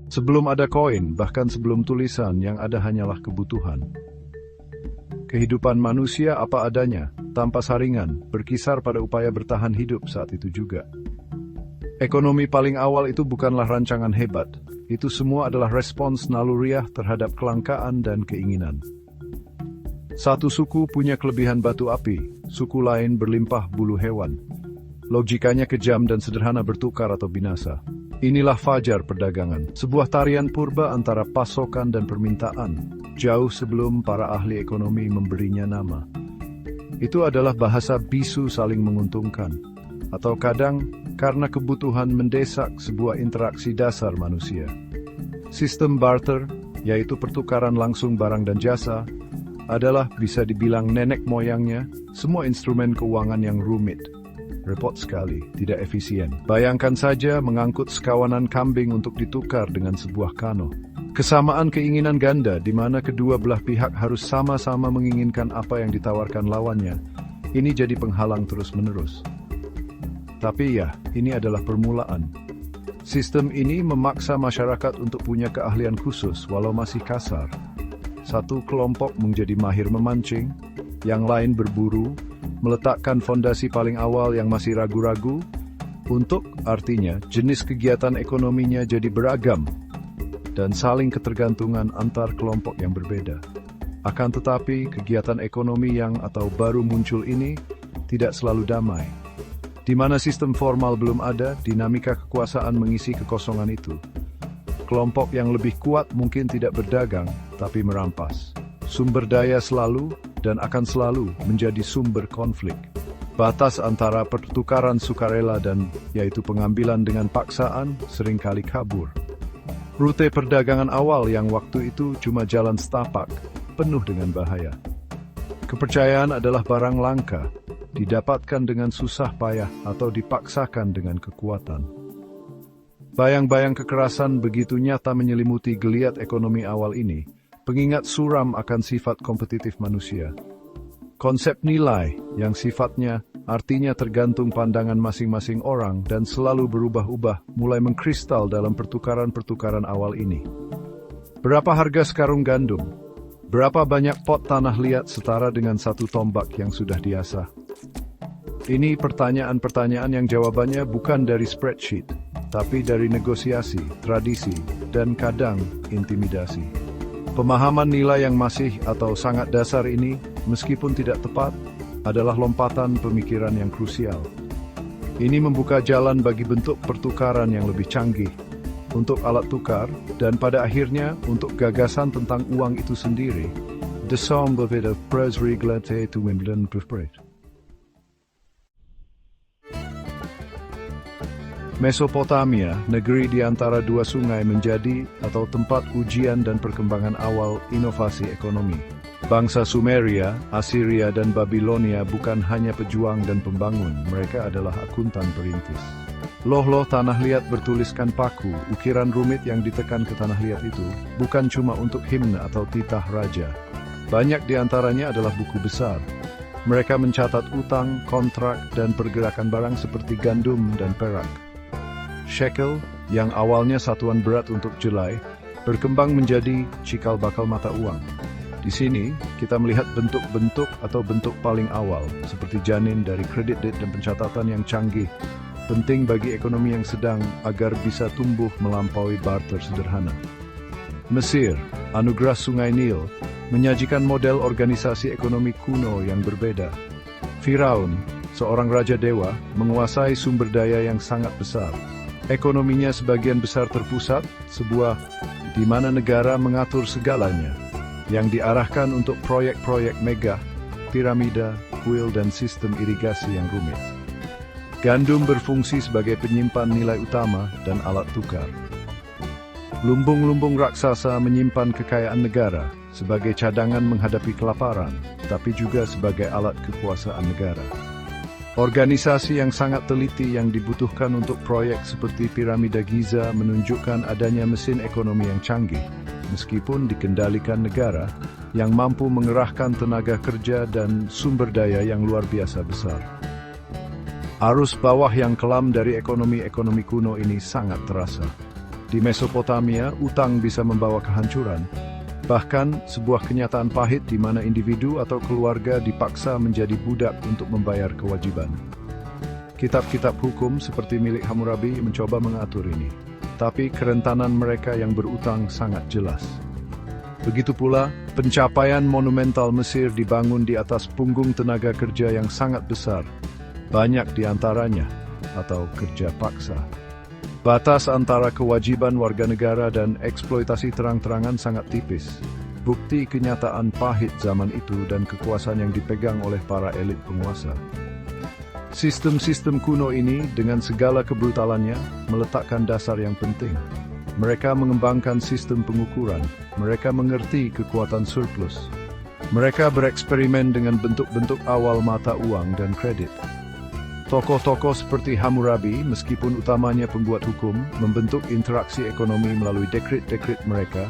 Sebelum ada koin, bahkan sebelum tulisan, yang ada hanyalah kebutuhan. Kehidupan manusia apa adanya, tanpa saringan, berkisar pada upaya bertahan hidup saat itu juga. Ekonomi paling awal itu bukanlah rancangan hebat, itu semua adalah respons naluriah terhadap kelangkaan dan keinginan. Satu suku punya kelebihan batu api, suku lain berlimpah bulu hewan. Logikanya kejam dan sederhana, bertukar atau binasa. Inilah fajar perdagangan, sebuah tarian purba antara pasokan dan permintaan, jauh sebelum para ahli ekonomi memberinya nama. Itu adalah bahasa bisu saling menguntungkan, atau kadang karena kebutuhan mendesak sebuah interaksi dasar manusia. Sistem barter, yaitu pertukaran langsung barang dan jasa, adalah bisa dibilang nenek moyangnya semua instrumen keuangan yang rumit. Repot sekali, tidak efisien. Bayangkan saja mengangkut sekawanan kambing untuk ditukar dengan sebuah kano. Kesamaan keinginan ganda di mana kedua belah pihak harus sama-sama menginginkan apa yang ditawarkan lawannya. Ini jadi penghalang terus-menerus. Tapi ya, ini adalah permulaan. Sistem ini memaksa masyarakat untuk punya keahlian khusus walau masih kasar. Satu kelompok menjadi mahir memancing, yang lain berburu, meletakkan fondasi paling awal yang masih ragu-ragu, artinya jenis kegiatan ekonominya jadi beragam, dan saling ketergantungan antar kelompok yang berbeda. Akan tetapi, kegiatan ekonomi yang atau baru muncul ini tidak selalu damai. Di mana sistem formal belum ada, dinamika kekuasaan mengisi kekosongan itu. Kelompok yang lebih kuat mungkin tidak berdagang, tapi merampas. Sumber daya selalu dan akan selalu menjadi sumber konflik. Batas antara pertukaran sukarela dan yaitu pengambilan dengan paksaan seringkali kabur. Rute perdagangan awal yang waktu itu cuma jalan setapak, penuh dengan bahaya. Kepercayaan adalah barang langka, didapatkan dengan susah payah atau dipaksakan dengan kekuatan. Bayang-bayang kekerasan begitu nyata menyelimuti geliat ekonomi awal ini, pengingat suram akan sifat kompetitif manusia. Konsep nilai yang sifatnya artinya tergantung pandangan masing-masing orang dan selalu berubah-ubah mulai mengkristal dalam pertukaran-pertukaran awal ini. Berapa harga sekarung gandum? Berapa banyak pot tanah liat setara dengan satu tombak yang sudah diasah? Ini pertanyaan-pertanyaan yang jawabannya bukan dari spreadsheet, tapi dari negosiasi, tradisi, dan kadang intimidasi. Pemahaman nilai yang masih atau sangat dasar ini, meskipun tidak tepat, adalah lompatan pemikiran yang krusial. Ini membuka jalan bagi bentuk pertukaran yang lebih canggih, untuk alat tukar, dan pada akhirnya untuk gagasan tentang uang itu sendiri. The Somme of Pres Réglate to Wimbledon Prefret. Mesopotamia, negeri di antara dua sungai, menjadi atau tempat ujian dan perkembangan awal inovasi ekonomi. Bangsa Sumeria, Assyria, dan Babilonia bukan hanya pejuang dan pembangun, mereka adalah akuntan perintis. Loh-loh tanah liat bertuliskan paku, ukiran rumit yang ditekan ke tanah liat itu, bukan cuma untuk himne atau titah raja. Banyak di antaranya adalah buku besar. Mereka mencatat utang, kontrak, dan pergerakan barang seperti gandum dan perak. Shekel, yang awalnya satuan berat untuk jelai, berkembang menjadi cikal bakal mata uang. Di sini, kita melihat bentuk-bentuk atau bentuk paling awal, seperti janin dari kredit dan pencatatan yang canggih, penting bagi ekonomi yang sedang agar bisa tumbuh melampaui barter sederhana. Mesir, anugerah Sungai Nil, menyajikan model organisasi ekonomi kuno yang berbeda. Firaun, seorang raja dewa, menguasai sumber daya yang sangat besar. Ekonominya sebagian besar terpusat, sebuah di mana negara mengatur segalanya, yang diarahkan untuk proyek-proyek megah, piramida, kuil, dan sistem irigasi yang rumit. Gandum berfungsi sebagai penyimpan nilai utama dan alat tukar. Lumbung-lumbung raksasa menyimpan kekayaan negara sebagai cadangan menghadapi kelaparan, tapi juga sebagai alat kekuasaan negara. Organisasi yang sangat teliti yang dibutuhkan untuk proyek seperti piramida Giza menunjukkan adanya mesin ekonomi yang canggih, meskipun dikendalikan negara yang mampu mengerahkan tenaga kerja dan sumber daya yang luar biasa besar. Arus bawah yang kelam dari ekonomi-ekonomi kuno ini sangat terasa. Di Mesopotamia, utang bisa membawa kehancuran. Bahkan, sebuah kenyataan pahit di mana individu atau keluarga dipaksa menjadi budak untuk membayar kewajiban. Kitab-kitab hukum seperti milik Hammurabi mencoba mengatur ini, tapi kerentanan mereka yang berutang sangat jelas. Begitu pula, pencapaian monumental Mesir dibangun di atas punggung tenaga kerja yang sangat besar, banyak di antaranya, atau kerja paksa. Batas antara kewajiban warga negara dan eksploitasi terang-terangan sangat tipis. Bukti kenyataan pahit zaman itu dan kekuasaan yang dipegang oleh para elit penguasa. Sistem-sistem kuno ini dengan segala kebrutalannya meletakkan dasar yang penting. Mereka mengembangkan sistem pengukuran. Mereka mengerti kekuatan surplus. Mereka bereksperimen dengan bentuk-bentuk awal mata uang dan kredit. Tokoh-tokoh seperti Hammurabi, meskipun utamanya pembuat hukum, membentuk interaksi ekonomi melalui dekret-dekret mereka,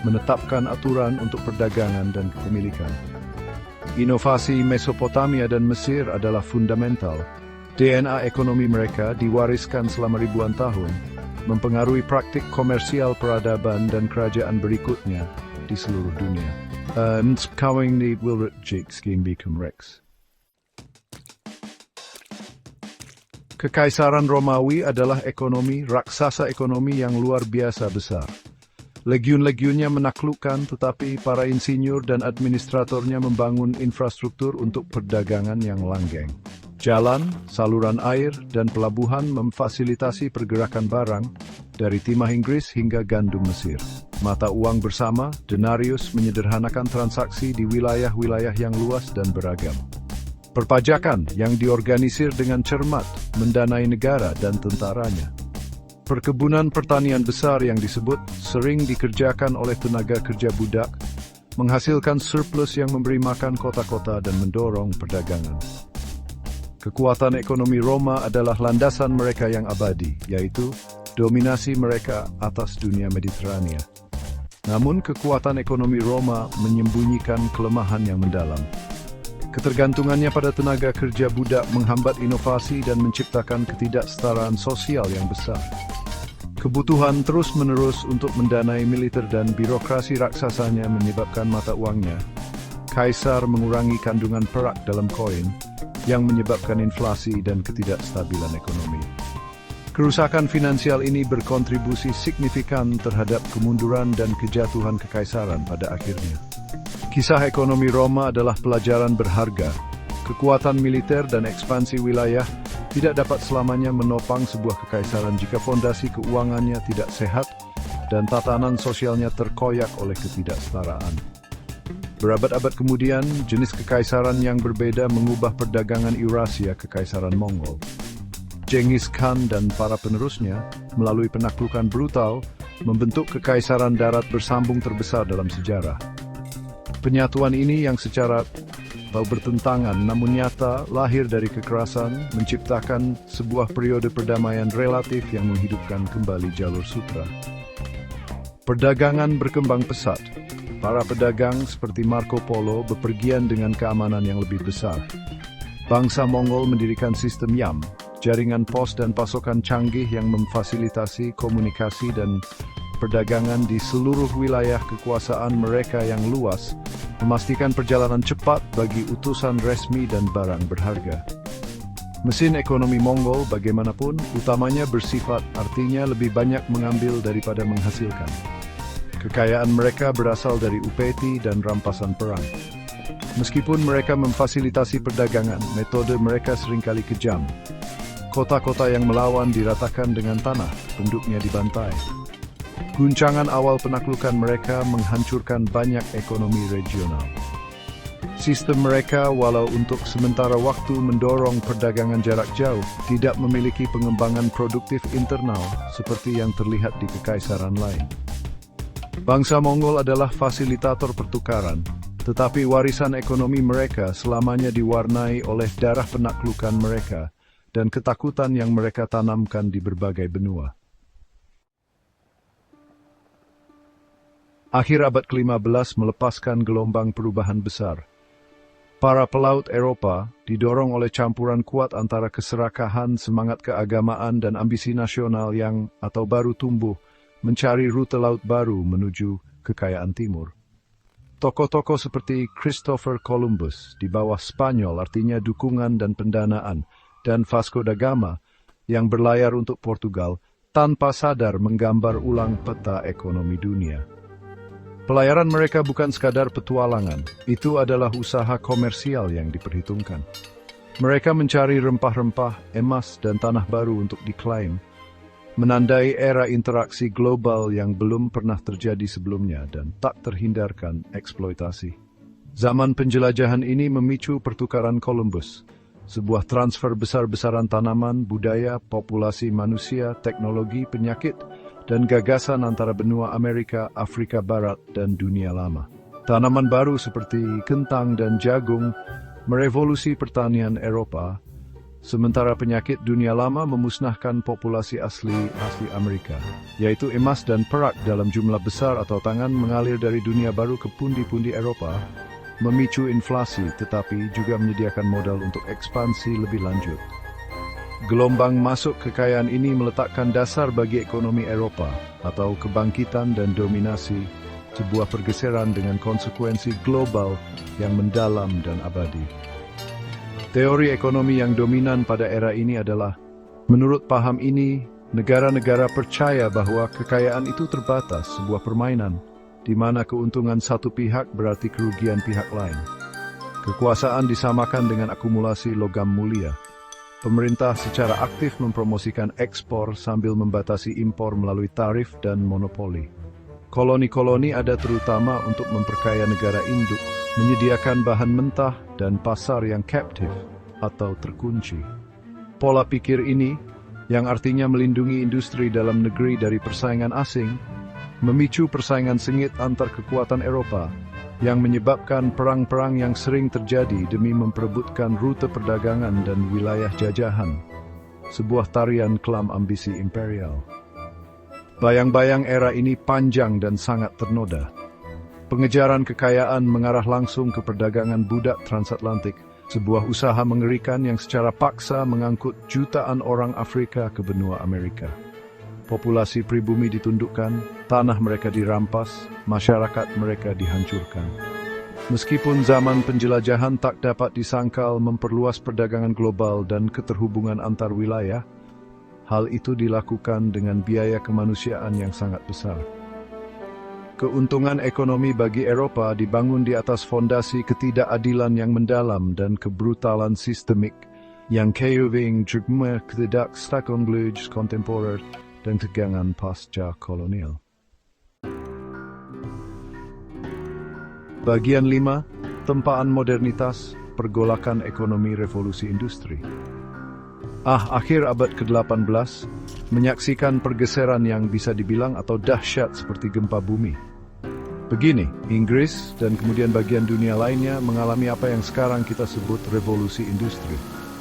menetapkan aturan untuk perdagangan dan kepemilikan. Inovasi Mesopotamia dan Mesir adalah fundamental. DNA ekonomi mereka diwariskan selama ribuan tahun, mempengaruhi praktik komersial peradaban dan kerajaan berikutnya di seluruh dunia. Sekarang ini Wilbert Jake Scheme become Rex. Kekaisaran Romawi adalah raksasa ekonomi yang luar biasa besar. Legiun-legiunnya menaklukkan, tetapi para insinyur dan administratornya membangun infrastruktur untuk perdagangan yang langgeng. Jalan, saluran air, dan pelabuhan memfasilitasi pergerakan barang dari timah Inggris hingga gandum Mesir. Mata uang bersama, denarius, menyederhanakan transaksi di wilayah-wilayah yang luas dan beragam. Perpajakan yang diorganisir dengan cermat, mendanai negara dan tentaranya. Perkebunan pertanian besar yang disebut sering dikerjakan oleh tenaga kerja budak, menghasilkan surplus yang memberi makan kota-kota dan mendorong perdagangan. Kekuatan ekonomi Roma adalah landasan mereka yang abadi, yaitu dominasi mereka atas dunia Mediterania. Namun kekuatan ekonomi Roma menyembunyikan kelemahan yang mendalam. Ketergantungannya pada tenaga kerja budak menghambat inovasi dan menciptakan ketidaksetaraan sosial yang besar. Kebutuhan terus-menerus untuk mendanai militer dan birokrasi raksasanya menyebabkan mata uangnya. Kaisar mengurangi kandungan perak dalam koin, yang menyebabkan inflasi dan ketidakstabilan ekonomi. Kerusakan finansial ini berkontribusi signifikan terhadap kemunduran dan kejatuhan kekaisaran pada akhirnya. Kisah ekonomi Roma adalah pelajaran berharga. Kekuatan militer dan ekspansi wilayah tidak dapat selamanya menopang sebuah kekaisaran jika fondasi keuangannya tidak sehat dan tatanan sosialnya terkoyak oleh ketidaksetaraan. Berabad-abad kemudian, jenis kekaisaran yang berbeda mengubah perdagangan Eurasia ke Kekaisaran Mongol. Genghis Khan dan para penerusnya, melalui penaklukan brutal, membentuk kekaisaran darat bersambung terbesar dalam sejarah. Penyatuan ini yang secara bertentangan namun nyata lahir dari kekerasan menciptakan sebuah periode perdamaian relatif yang menghidupkan kembali jalur sutra. Perdagangan berkembang pesat. Para pedagang seperti Marco Polo bepergian dengan keamanan yang lebih besar. Bangsa Mongol mendirikan sistem YAM, jaringan pos dan pasokan canggih yang memfasilitasi komunikasi dan perdagangan di seluruh wilayah kekuasaan mereka yang luas, memastikan perjalanan cepat bagi utusan resmi dan barang berharga. Mesin ekonomi Mongol bagaimanapun utamanya bersifat artinya lebih banyak mengambil daripada menghasilkan. Kekayaan mereka berasal dari upeti dan rampasan perang. Meskipun mereka memfasilitasi perdagangan, metode mereka seringkali kejam. Kota-kota yang melawan diratakan dengan tanah, penduduknya dibantai. Guncangan awal penaklukan mereka menghancurkan banyak ekonomi regional. Sistem mereka, walau untuk sementara waktu mendorong perdagangan jarak jauh, tidak memiliki pengembangan produktif internal seperti yang terlihat di kekaisaran lain. Bangsa Mongol adalah fasilitator pertukaran, tetapi warisan ekonomi mereka selamanya diwarnai oleh darah penaklukan mereka dan ketakutan yang mereka tanamkan di berbagai benua. Akhir abad ke-15 melepaskan gelombang perubahan besar. Para pelaut Eropa didorong oleh campuran kuat antara keserakahan, semangat keagamaan, dan ambisi nasional yang atau baru tumbuh mencari rute laut baru menuju kekayaan timur. Tokoh-tokoh seperti Christopher Columbus di bawah Spanyol, artinya dukungan dan pendanaan, dan Vasco da Gama yang berlayar untuk Portugal, tanpa sadar menggambar ulang peta ekonomi dunia. Pelayaran mereka bukan sekadar petualangan, itu adalah usaha komersial yang diperhitungkan. Mereka mencari rempah-rempah, emas, dan tanah baru untuk diklaim, menandai era interaksi global yang belum pernah terjadi sebelumnya dan tak terhindarkan eksploitasi. Zaman penjelajahan ini memicu pertukaran Columbus, sebuah transfer besar-besaran tanaman, budaya, populasi manusia, teknologi, penyakit, dan gagasan antara benua Amerika, Afrika Barat, dan dunia lama. Tanaman baru seperti kentang dan jagung merevolusi pertanian Eropa, sementara penyakit dunia lama memusnahkan populasi asli Amerika, yaitu emas dan perak dalam jumlah besar atau tangan mengalir dari dunia baru ke pundi-pundi Eropa, memicu inflasi tetapi juga menyediakan modal untuk ekspansi lebih lanjut. Gelombang masuk kekayaan ini meletakkan dasar bagi ekonomi Eropa, atau kebangkitan dan dominasi, sebuah pergeseran dengan konsekuensi global yang mendalam dan abadi. Teori ekonomi yang dominan pada era ini adalah, menurut paham ini, negara-negara percaya bahwa kekayaan itu terbatas, sebuah permainan, di mana keuntungan satu pihak berarti kerugian pihak lain. Kekuasaan disamakan dengan akumulasi logam mulia. Pemerintah secara aktif mempromosikan ekspor sambil membatasi impor melalui tarif dan monopoli. Koloni-koloni ada terutama untuk memperkaya negara induk, menyediakan bahan mentah dan pasar yang captive atau terkunci. Pola pikir ini, yang artinya melindungi industri dalam negeri dari persaingan asing, memicu persaingan sengit antar kekuatan Eropa, yang menyebabkan perang-perang yang sering terjadi demi memperebutkan rute perdagangan dan wilayah jajahan, sebuah tarian kelam ambisi imperial. Bayang-bayang era ini panjang dan sangat ternoda. Pengejaran kekayaan mengarah langsung ke perdagangan budak transatlantik, sebuah usaha mengerikan yang secara paksa mengangkut jutaan orang Afrika ke benua Amerika. Populasi pribumi ditundukkan, tanah mereka dirampas, masyarakat mereka dihancurkan. Meskipun zaman penjelajahan tak dapat disangkal memperluas perdagangan global dan keterhubungan antar wilayah, hal itu dilakukan dengan biaya kemanusiaan yang sangat besar. Keuntungan ekonomi bagi Eropa dibangun di atas fondasi ketidakadilan yang mendalam dan kebrutalan sistemik yang keyuving jugme ketidakstakonglij kontemporer dan tegangan pasca kolonial. Bagian 5. Tempaan modernitas, pergolakan ekonomi revolusi industri. Akhir abad ke-18 menyaksikan pergeseran yang bisa dibilang atau dahsyat seperti gempa bumi. Begini, Inggris dan kemudian bagian dunia lainnya mengalami apa yang sekarang kita sebut revolusi industri.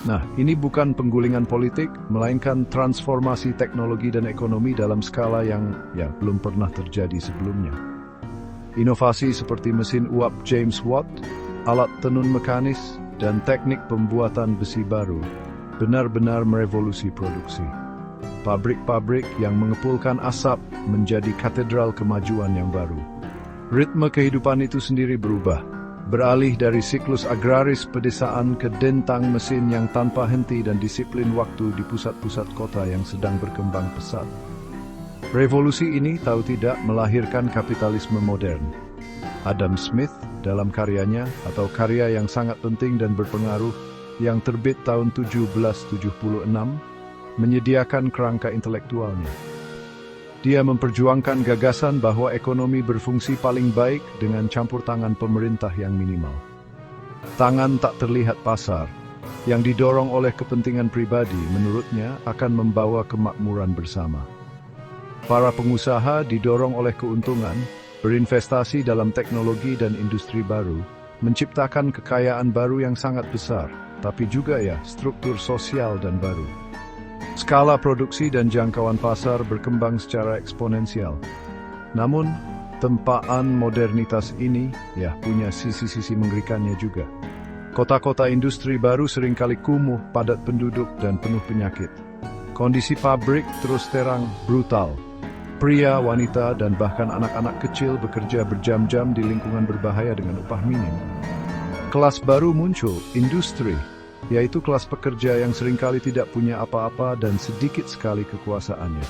Nah, ini bukan penggulingan politik, melainkan transformasi teknologi dan ekonomi dalam skala yang belum pernah terjadi sebelumnya. Inovasi seperti mesin uap James Watt, alat tenun mekanis, dan teknik pembuatan besi baru benar-benar merevolusi produksi. Pabrik-pabrik yang mengepulkan asap menjadi katedral kemajuan yang baru. Ritme kehidupan itu sendiri berubah, beralih dari siklus agraris pedesaan ke dentang mesin yang tanpa henti dan disiplin waktu di pusat-pusat kota yang sedang berkembang pesat. Revolusi ini tahu tidak melahirkan kapitalisme modern. Adam Smith dalam karyanya, atau karya yang sangat penting dan berpengaruh, yang terbit tahun 1776, menyediakan kerangka intelektualnya. Dia memperjuangkan gagasan bahwa ekonomi berfungsi paling baik dengan campur tangan pemerintah yang minimal. Tangan tak terlihat pasar, yang didorong oleh kepentingan pribadi, menurutnya akan membawa kemakmuran bersama. Para pengusaha didorong oleh keuntungan, berinvestasi dalam teknologi dan industri baru, menciptakan kekayaan baru yang sangat besar, tapi juga struktur sosial dan baru. Skala produksi dan jangkauan pasar berkembang secara eksponensial. Namun, tempaan modernitas ini punya sisi-sisi mengerikannya juga. Kota-kota industri baru seringkali kumuh, padat penduduk, dan penuh penyakit. Kondisi pabrik terus terang brutal. Pria, wanita, dan bahkan anak-anak kecil bekerja berjam-jam di lingkungan berbahaya dengan upah minim. Kelas baru muncul, industri, yaitu kelas pekerja yang seringkali tidak punya apa-apa dan sedikit sekali kekuasaannya.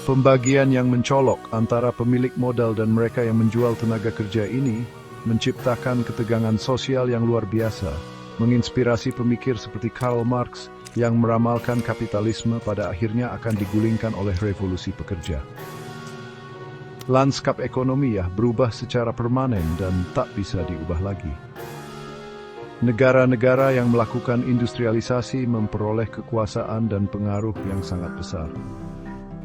Pembagian yang mencolok antara pemilik modal dan mereka yang menjual tenaga kerja ini menciptakan ketegangan sosial yang luar biasa, menginspirasi pemikir seperti Karl Marx yang meramalkan kapitalisme pada akhirnya akan digulingkan oleh revolusi pekerja. Lanskap ekonomi berubah secara permanen dan tak bisa diubah lagi. Negara-negara yang melakukan industrialisasi memperoleh kekuasaan dan pengaruh yang sangat besar.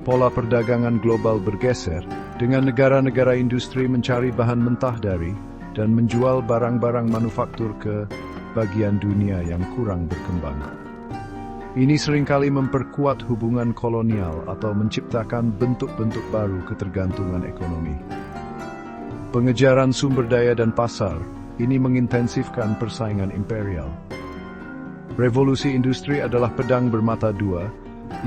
Pola perdagangan global bergeser, dengan negara-negara industri mencari bahan mentah dari dan menjual barang-barang manufaktur ke bagian dunia yang kurang berkembang. Ini seringkali memperkuat hubungan kolonial atau menciptakan bentuk-bentuk baru ketergantungan ekonomi. Pengejaran sumber daya dan pasar ini mengintensifkan persaingan imperial. Revolusi industri adalah pedang bermata dua.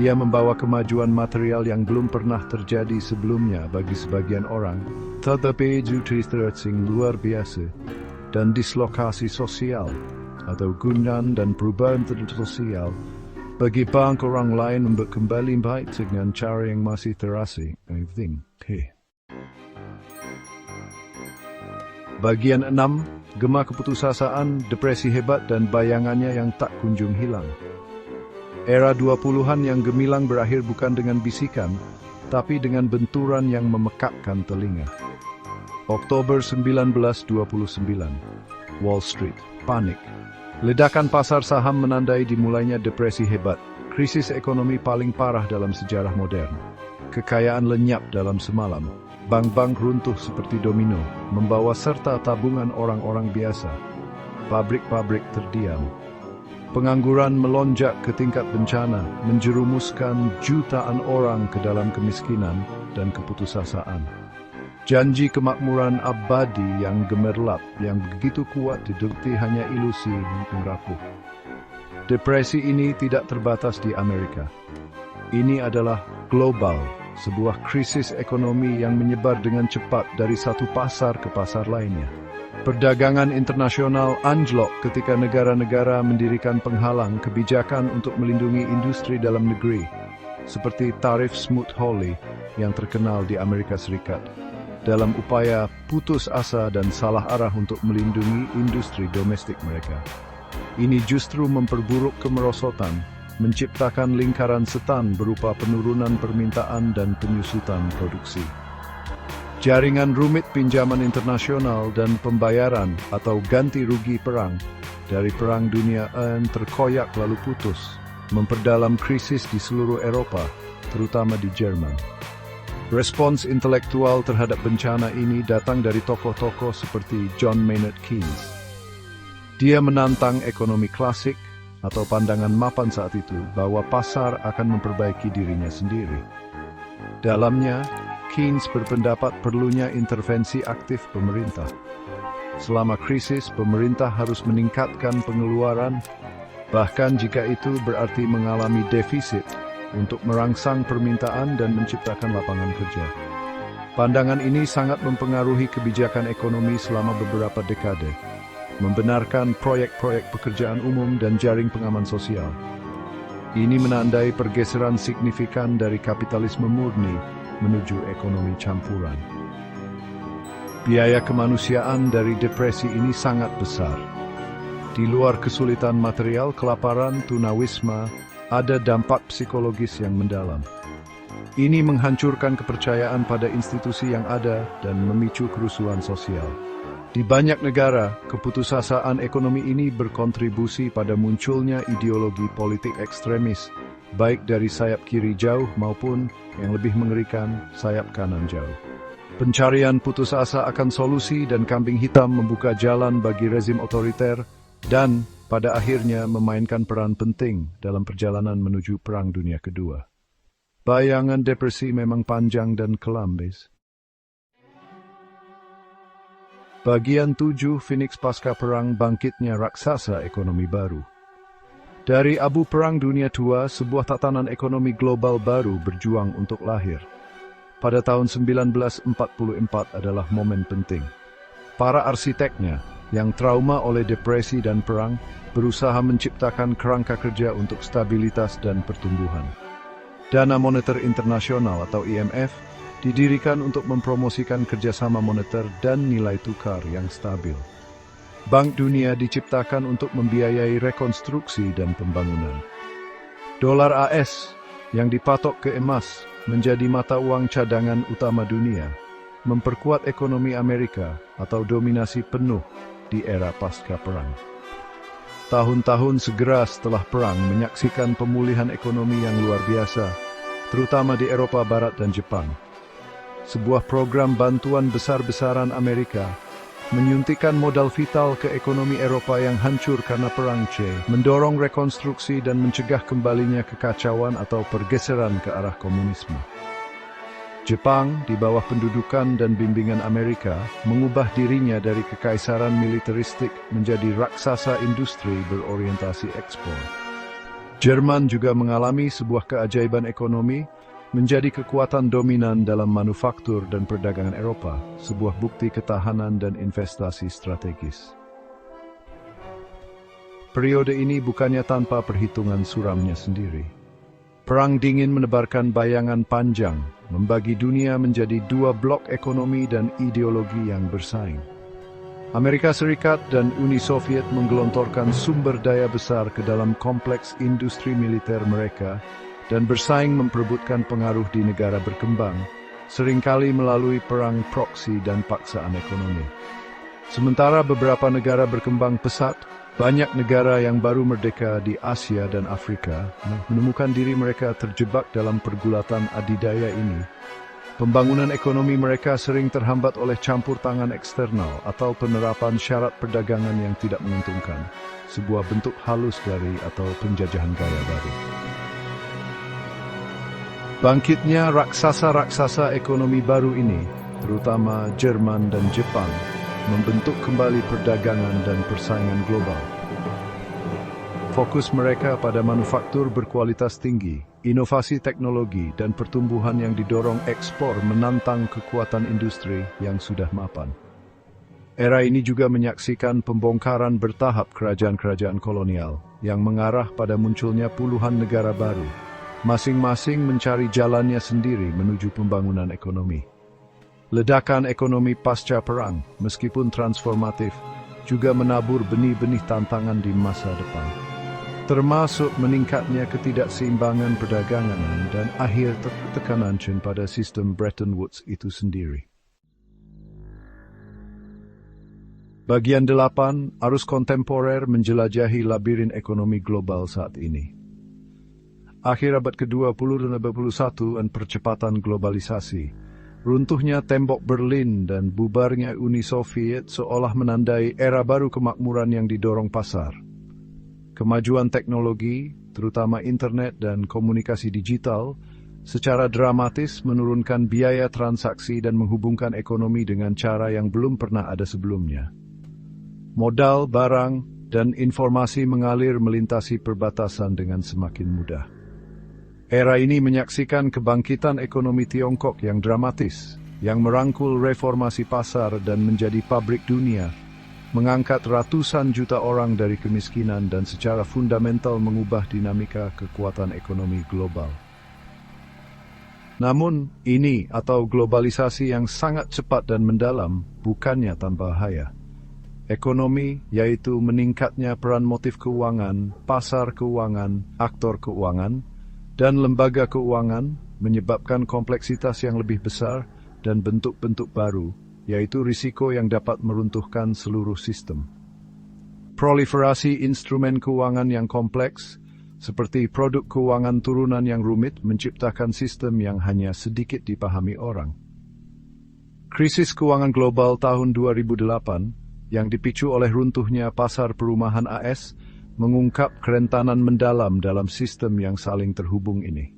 Ia membawa kemajuan material yang belum pernah terjadi sebelumnya bagi sebagian orang, tetapi juga terasing luar biasa, dan dislokasi sosial atau gunaan dan perubahan sosial bagi bank orang lain untuk kembali baik dengan cara yang masih terasa. Bagian 6, gema keputusasaan, depresi hebat dan bayangannya yang tak kunjung hilang. Era 20-an yang gemilang berakhir bukan dengan bisikan, tapi dengan benturan yang memekakkan telinga. Oktober 1929, Wall Street, panik. Ledakan pasar saham menandai dimulainya depresi hebat, krisis ekonomi paling parah dalam sejarah modern. Kekayaan lenyap dalam semalam, bank-bank runtuh seperti domino, membawa serta tabungan orang-orang biasa. Pabrik-pabrik terdiam. Pengangguran melonjak ke tingkat bencana, menjerumuskan jutaan orang ke dalam kemiskinan dan keputusasaan. Janji kemakmuran abadi yang gemerlap, yang begitu kuat didukti hanya ilusi yang rapuh. Depresi ini tidak terbatas di Amerika. Ini adalah global, sebuah krisis ekonomi yang menyebar dengan cepat dari satu pasar ke pasar lainnya. Perdagangan internasional anjlok ketika negara-negara mendirikan penghalang kebijakan untuk melindungi industri dalam negeri, seperti tarif Smoot-Hawley yang terkenal di Amerika Serikat, dalam upaya putus asa dan salah arah untuk melindungi industri domestik mereka. Ini justru memperburuk kemerosotan, menciptakan lingkaran setan berupa penurunan permintaan dan penyusutan produksi. Jaringan rumit pinjaman internasional dan pembayaran atau ganti rugi perang dari Perang Dunia I terkoyak lalu putus, memperdalam krisis di seluruh Eropa, terutama di Jerman. Respons intelektual terhadap bencana ini datang dari tokoh-tokoh seperti John Maynard Keynes. Dia menantang ekonomi klasik atau pandangan mapan saat itu bahwa pasar akan memperbaiki dirinya sendiri. Dalamnya, Keynes berpendapat perlunya intervensi aktif pemerintah. Selama krisis, pemerintah harus meningkatkan pengeluaran, bahkan jika itu berarti mengalami defisit, untuk merangsang permintaan dan menciptakan lapangan kerja. Pandangan ini sangat mempengaruhi kebijakan ekonomi selama beberapa dekade, membenarkan proyek-proyek pekerjaan umum dan jaring pengaman sosial. Ini menandai pergeseran signifikan dari kapitalisme murni menuju ekonomi campuran. Biaya kemanusiaan dari depresi ini sangat besar. Di luar kesulitan material, kelaparan, tunawisma, ada dampak psikologis yang mendalam. Ini menghancurkan kepercayaan pada institusi yang ada dan memicu kerusuhan sosial. Di banyak negara, keputusasaan ekonomi ini berkontribusi pada munculnya ideologi politik ekstremis, baik dari sayap kiri jauh maupun, yang lebih mengerikan, sayap kanan jauh. Pencarian putus asa akan solusi dan kambing hitam membuka jalan bagi rezim otoriter dan, pada akhirnya, memainkan peran penting dalam perjalanan menuju Perang Dunia Kedua. Bayangan depresi memang panjang dan kelam, Bes. Bagian 7, Phoenix Pasca Perang, bangkitnya raksasa ekonomi baru. Dari abu Perang Dunia II, sebuah tatanan ekonomi global baru berjuang untuk lahir. pada tahun 1944 adalah momen penting. Para arsiteknya, yang trauma oleh depresi dan perang, berusaha menciptakan kerangka kerja untuk stabilitas dan pertumbuhan. Dana Moneter Internasional atau IMF didirikan untuk mempromosikan kerjasama moneter dan nilai tukar yang stabil. Bank Dunia diciptakan untuk membiayai rekonstruksi dan pembangunan. Dolar AS yang dipatok ke emas menjadi mata uang cadangan utama dunia, memperkuat ekonomi Amerika atau dominasi penuh di era pasca perang. Tahun-tahun segera setelah perang menyaksikan pemulihan ekonomi yang luar biasa, terutama di Eropa Barat dan Jepang. Sebuah program bantuan besar-besaran Amerika menyuntikkan modal vital ke ekonomi Eropa yang hancur karena perang mendorong rekonstruksi dan mencegah kembalinya kekacauan atau pergeseran ke arah komunisme. Jepang, di bawah pendudukan dan bimbingan Amerika, mengubah dirinya dari kekaisaran militeristik menjadi raksasa industri berorientasi ekspor. Jerman juga mengalami sebuah keajaiban ekonomi, menjadi kekuatan dominan dalam manufaktur dan perdagangan Eropa, sebuah bukti ketahanan dan investasi strategis. Periode ini bukannya tanpa perhitungan suramnya sendiri. Perang Dingin menebarkan bayangan panjang, membagi dunia menjadi dua blok ekonomi dan ideologi yang bersaing. Amerika Serikat dan Uni Soviet menggelontorkan sumber daya besar ke dalam kompleks industri militer mereka dan bersaing memperebutkan pengaruh di negara berkembang, seringkali melalui perang proksi dan paksaan ekonomi. Sementara beberapa negara berkembang pesat, banyak negara yang baru merdeka di Asia dan Afrika menemukan diri mereka terjebak dalam pergulatan adidaya ini. Pembangunan ekonomi mereka sering terhambat oleh campur tangan eksternal atau penerapan syarat perdagangan yang tidak menguntungkan, sebuah bentuk halus dari atau penjajahan gaya baru. Bangkitnya raksasa-raksasa ekonomi baru ini, terutama Jerman dan Jepang, membentuk kembali perdagangan dan persaingan global. Fokus mereka pada manufaktur berkualitas tinggi, inovasi teknologi, dan pertumbuhan yang didorong ekspor menantang kekuatan industri yang sudah mapan. Era ini juga menyaksikan pembongkaran bertahap kerajaan-kerajaan kolonial yang mengarah pada munculnya puluhan negara baru, masing-masing mencari jalannya sendiri menuju pembangunan ekonomi. Ledakan ekonomi pasca perang, meskipun transformatif, juga menabur benih-benih tantangan di masa depan. Termasuk meningkatnya ketidakseimbangan perdagangan dan akhir tekanan pada sistem Bretton Woods itu sendiri. Bagian 8, arus kontemporer menjelajahi labirin ekonomi global saat ini. Akhir abad ke-20 dan abad ke-21 dan percepatan globalisasi. Runtuhnya tembok Berlin dan bubarnya Uni Soviet seolah menandai era baru kemakmuran yang didorong pasar. Kemajuan teknologi, terutama internet dan komunikasi digital, secara dramatis menurunkan biaya transaksi dan menghubungkan ekonomi dengan cara yang belum pernah ada sebelumnya. Modal, barang, dan informasi mengalir melintasi perbatasan dengan semakin mudah. Era ini menyaksikan kebangkitan ekonomi Tiongkok yang dramatis, yang merangkul reformasi pasar dan menjadi pabrik dunia, mengangkat ratusan juta orang dari kemiskinan dan secara fundamental mengubah dinamika kekuatan ekonomi global. Namun, ini atau globalisasi yang sangat cepat dan mendalam bukannya tanpa bahaya. Ekonomi, yaitu meningkatnya peran motif keuangan, pasar keuangan, aktor keuangan, dan lembaga keuangan menyebabkan kompleksitas yang lebih besar dan bentuk-bentuk baru, yaitu risiko yang dapat meruntuhkan seluruh sistem. Proliferasi instrumen keuangan yang kompleks, seperti produk keuangan turunan yang rumit, menciptakan sistem yang hanya sedikit dipahami orang. Krisis keuangan global tahun 2008, yang dipicu oleh runtuhnya pasar perumahan AS, mengungkap kerentanan mendalam dalam sistem yang saling terhubung ini.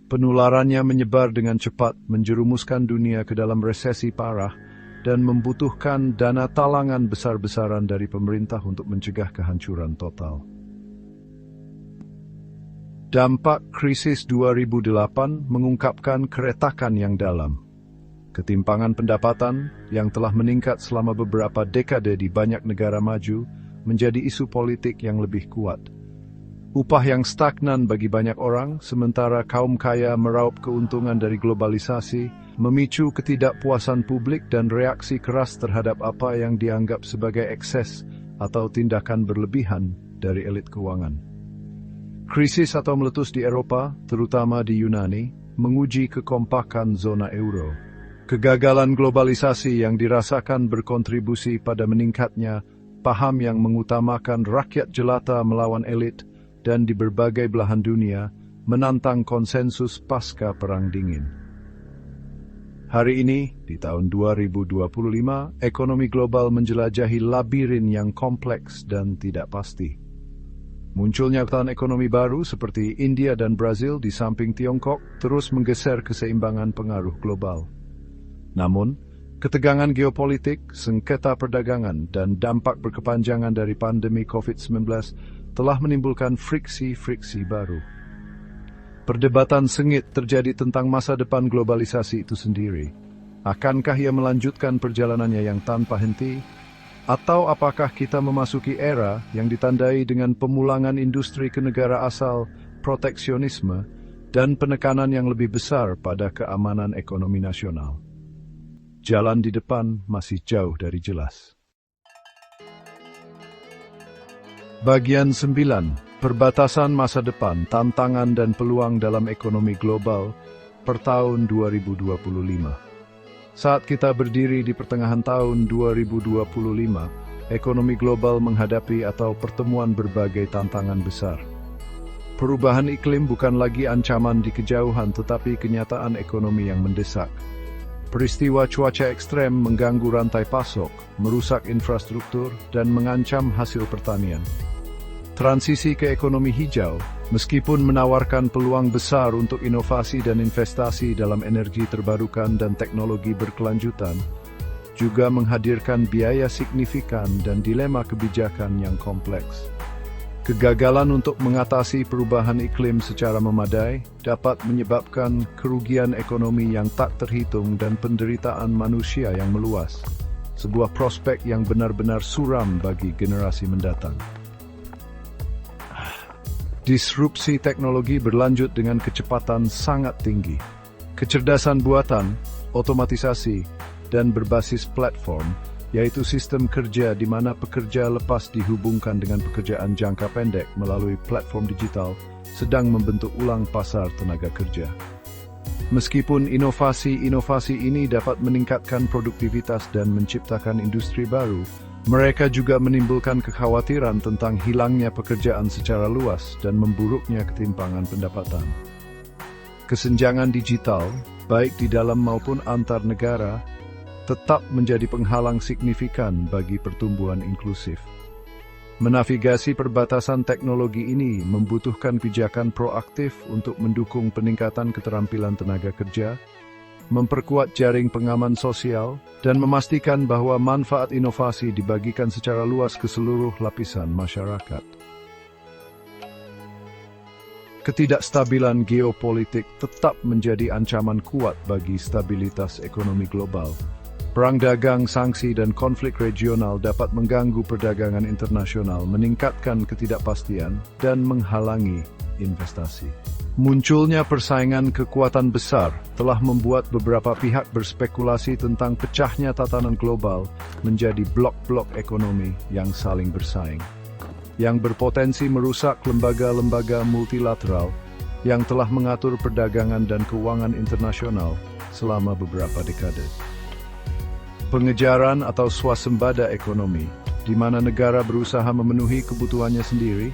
Penularannya menyebar dengan cepat, menjerumuskan dunia ke dalam resesi parah, dan membutuhkan dana talangan besar-besaran dari pemerintah untuk mencegah kehancuran total. Dampak krisis 2008 mengungkapkan keretakan yang dalam. Ketimpangan pendapatan yang telah meningkat selama beberapa dekade di banyak negara maju menjadi isu politik yang lebih kuat. Upah yang stagnan bagi banyak orang, sementara kaum kaya meraup keuntungan dari globalisasi, memicu ketidakpuasan publik dan reaksi keras terhadap apa yang dianggap sebagai ekses atau tindakan berlebihan dari elit keuangan. Krisis atau meletus di Eropa, terutama di Yunani, menguji kekompakan zona euro. Kegagalan globalisasi yang dirasakan berkontribusi pada meningkatnya paham yang mengutamakan rakyat jelata melawan elit dan di berbagai belahan dunia menantang konsensus pasca Perang Dingin. Hari ini, di tahun 2025, ekonomi global menjelajahi labirin yang kompleks dan tidak pasti. Munculnya kekuatan ekonomi baru seperti India dan Brazil di samping Tiongkok terus menggeser keseimbangan pengaruh global. Namun, ketegangan geopolitik, sengketa perdagangan, dan dampak berkepanjangan dari pandemi COVID-19 telah menimbulkan friksi-friksi baru. Perdebatan sengit terjadi tentang masa depan globalisasi itu sendiri. Akankah ia melanjutkan perjalanannya yang tanpa henti? Atau apakah kita memasuki era yang ditandai dengan pemulangan industri ke negara asal, proteksionisme, dan penekanan yang lebih besar pada keamanan ekonomi nasional? Jalan di depan masih jauh dari jelas. Bagian 9. Perbatasan masa depan, tantangan dan peluang dalam ekonomi global per tahun 2025. Saat kita berdiri di pertengahan tahun 2025, ekonomi global menghadapi atau pertemuan berbagai tantangan besar. Perubahan iklim bukan lagi ancaman di kejauhan tetapi kenyataan ekonomi yang mendesak. Peristiwa cuaca ekstrem mengganggu rantai pasok, merusak infrastruktur, dan mengancam hasil pertanian. Transisi ke ekonomi hijau, meskipun menawarkan peluang besar untuk inovasi dan investasi dalam energi terbarukan dan teknologi berkelanjutan, juga menghadirkan biaya signifikan dan dilema kebijakan yang kompleks. Kegagalan untuk mengatasi perubahan iklim secara memadai dapat menyebabkan kerugian ekonomi yang tak terhitung dan penderitaan manusia yang meluas, sebuah prospek yang benar-benar suram bagi generasi mendatang. Disrupsi teknologi berlanjut dengan kecepatan sangat tinggi. Kecerdasan buatan, otomatisasi, dan berbasis platform, yaitu sistem kerja di mana pekerja lepas dihubungkan dengan pekerjaan jangka pendek melalui platform digital, sedang membentuk ulang pasar tenaga kerja. Meskipun inovasi-inovasi ini dapat meningkatkan produktivitas dan menciptakan industri baru, mereka juga menimbulkan kekhawatiran tentang hilangnya pekerjaan secara luas dan memburuknya ketimpangan pendapatan. Kesenjangan digital, baik di dalam maupun antar negara, tetap menjadi penghalang signifikan bagi pertumbuhan inklusif. Menavigasi perbatasan teknologi ini membutuhkan pijakan proaktif untuk mendukung peningkatan keterampilan tenaga kerja, memperkuat jaring pengaman sosial, dan memastikan bahwa manfaat inovasi dibagikan secara luas ke seluruh lapisan masyarakat. Ketidakstabilan geopolitik tetap menjadi ancaman kuat bagi stabilitas ekonomi global. Perang dagang, sanksi, dan konflik regional dapat mengganggu perdagangan internasional, meningkatkan ketidakpastian, dan menghalangi investasi. Munculnya persaingan kekuatan besar telah membuat beberapa pihak berspekulasi tentang pecahnya tatanan global menjadi blok-blok ekonomi yang saling bersaing, yang berpotensi merusak lembaga-lembaga multilateral yang telah mengatur perdagangan dan keuangan internasional selama beberapa dekade. Pengejaran atau swasembada ekonomi, di mana negara berusaha memenuhi kebutuhannya sendiri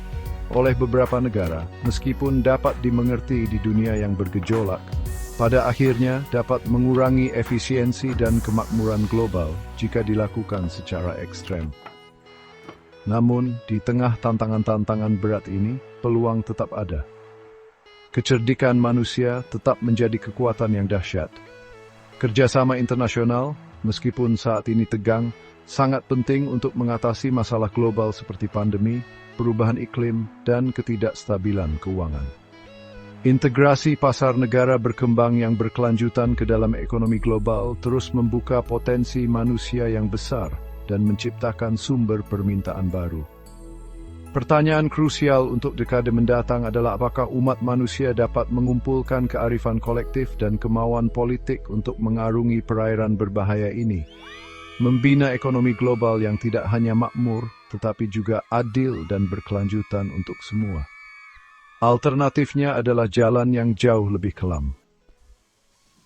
oleh beberapa negara, meskipun dapat dimengerti di dunia yang bergejolak, pada akhirnya dapat mengurangi efisiensi dan kemakmuran global jika dilakukan secara ekstrem. Namun, di tengah tantangan-tantangan berat ini, peluang tetap ada. Kecerdikan manusia tetap menjadi kekuatan yang dahsyat. Kerjasama internasional, meskipun saat ini tegang, sangat penting untuk mengatasi masalah global seperti pandemi, perubahan iklim, dan ketidakstabilan keuangan. Integrasi pasar negara berkembang yang berkelanjutan ke dalam ekonomi global terus membuka potensi manusia yang besar dan menciptakan sumber permintaan baru. Pertanyaan krusial untuk dekade mendatang adalah apakah umat manusia dapat mengumpulkan kearifan kolektif dan kemauan politik untuk mengarungi perairan berbahaya ini, membina ekonomi global yang tidak hanya makmur, tetapi juga adil dan berkelanjutan untuk semua. Alternatifnya adalah jalan yang jauh lebih kelam.